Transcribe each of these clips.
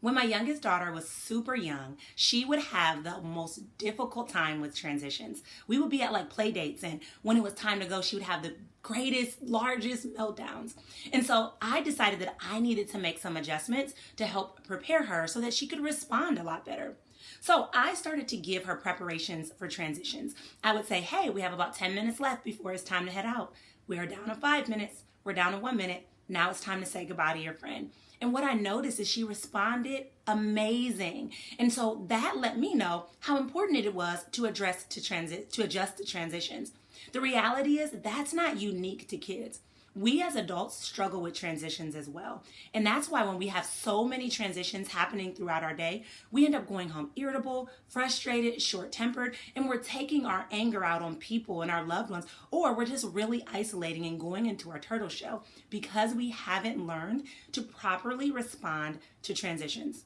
When my youngest daughter was super young, she would have the most difficult time with transitions. We would be at like play dates, and when it was time to go, she would have the greatest, largest meltdowns. And so I decided that I needed to make some adjustments to help prepare her so that she could respond a lot better. So I started to give her preparations for transitions. I would say, hey, we have about 10 minutes left before it's time to head out. We are down to 5 minutes. We're down to 1 minute. Now it's time to say goodbye to your friend. And what I noticed is she responded amazing. And so that let me know how important it was to adjust to transitions. The reality is that's not unique to kids. We as adults struggle with transitions as well. And that's why when we have so many transitions happening throughout our day, we end up going home irritable, frustrated, short-tempered, and we're taking our anger out on people and our loved ones, or we're just really isolating and going into our turtle shell because we haven't learned to properly respond to transitions.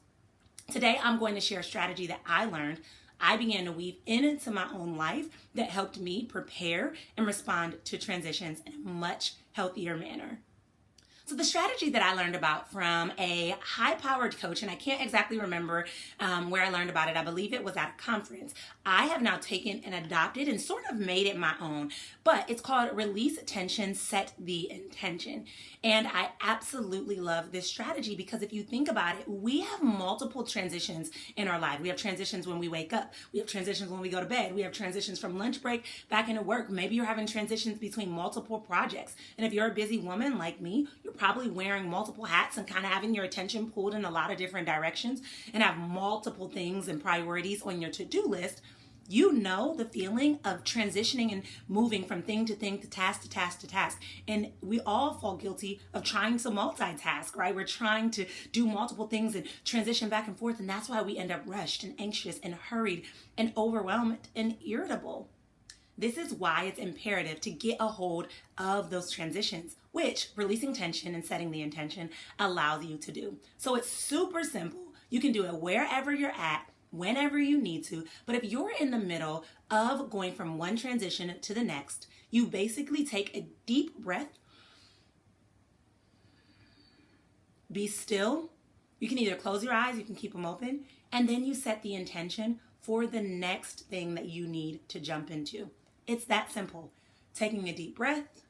Today, I'm going to share a strategy that I began to weave into my own life that helped me prepare and respond to transitions in a much healthier manner. So the strategy that I learned about from a high-powered coach, and I can't exactly remember where I learned about it. I believe it was at a conference. I have now taken and adopted and sort of made it my own, but it's called Release Tension, Set the Intention. And I absolutely love this strategy because if you think about it, we have multiple transitions in our life. We have transitions when we wake up. We have transitions when we go to bed. We have transitions from lunch break back into work. Maybe you're having transitions between multiple projects. And if you're a busy woman like me, you're probably wearing multiple hats and kind of having your attention pulled in a lot of different directions and have multiple things and priorities on your to-do list. You know the feeling of transitioning and moving from thing to thing, to task to task to task. And we all fall guilty of trying to multitask, right? We're trying to do multiple things and transition back and forth. And that's why we end up rushed and anxious and hurried and overwhelmed and irritable. This is why it's imperative to get a hold of those transitions, which releasing tension and setting the intention allows you to do. So it's super simple. You can do it wherever you're at, whenever you need to. But if you're in the middle of going from one transition to the next, you basically take a deep breath, be still. You can either close your eyes, you can keep them open, and then you set the intention for the next thing that you need to jump into. It's that simple. Taking a deep breath,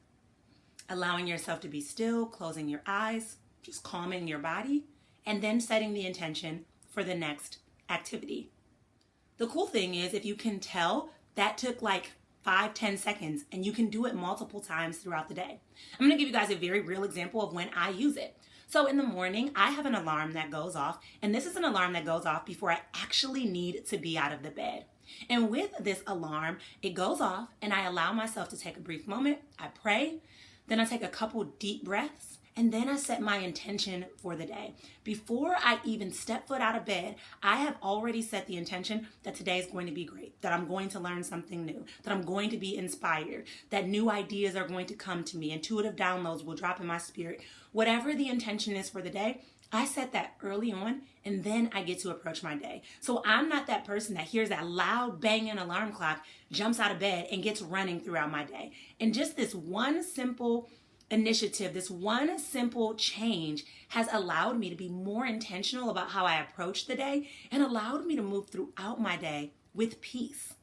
allowing yourself to be still, closing your eyes, just calming your body, and then setting the intention for the next activity. The cool thing is if you can tell, that took like 5-10 seconds and you can do it multiple times throughout the day. I'm going to give you guys a very real example of when I use it. So in the morning, I have an alarm that goes off, and this is an alarm that goes off before I actually need to be out of the bed. And with this alarm, it goes off and I allow myself to take a brief moment. I pray, then I take a couple deep breaths, and then I set my intention for the day. Before I even step foot out of bed, I have already set the intention that today is going to be great, that I'm going to learn something new, that I'm going to be inspired, that new ideas are going to come to me, intuitive downloads will drop in my spirit. Whatever the intention is for the day, I set that early on, and then I get to approach my day. So I'm not that person that hears that loud banging alarm clock, jumps out of bed, and gets running throughout my day. And just this one simple initiative, this one simple change has allowed me to be more intentional about how I approach the day and allowed me to move throughout my day with peace.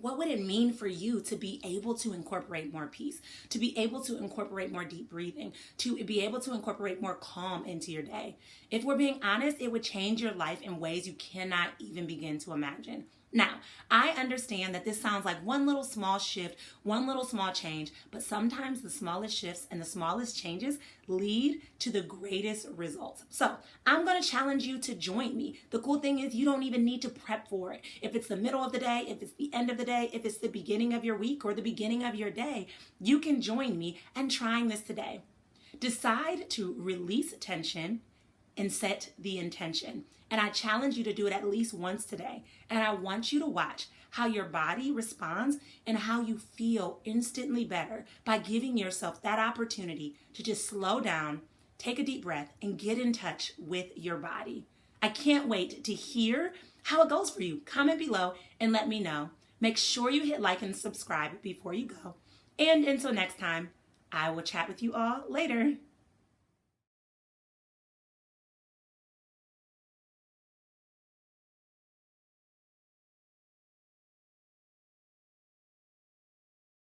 What would it mean for you to be able to incorporate more peace, to be able to incorporate more deep breathing, to be able to incorporate more calm into your day? If we're being honest, it would change your life in ways you cannot even begin to imagine. Now, I understand that this sounds like one little small shift, one little small change, but sometimes the smallest shifts and the smallest changes lead to the greatest results. So I'm going to challenge you to join me. The cool thing is you don't even need to prep for it. If it's the middle of the day, if it's the end of the day, if it's the beginning of your week or the beginning of your day, you can join me in trying this today. Decide to release tension and set the intention. And I challenge you to do it at least once today. And I want you to watch how your body responds and how you feel instantly better by giving yourself that opportunity to just slow down, take a deep breath, and get in touch with your body. I can't wait to hear how it goes for you. Comment below and let me know. Make sure you hit like and subscribe before you go. And until next time, I will chat with you all later.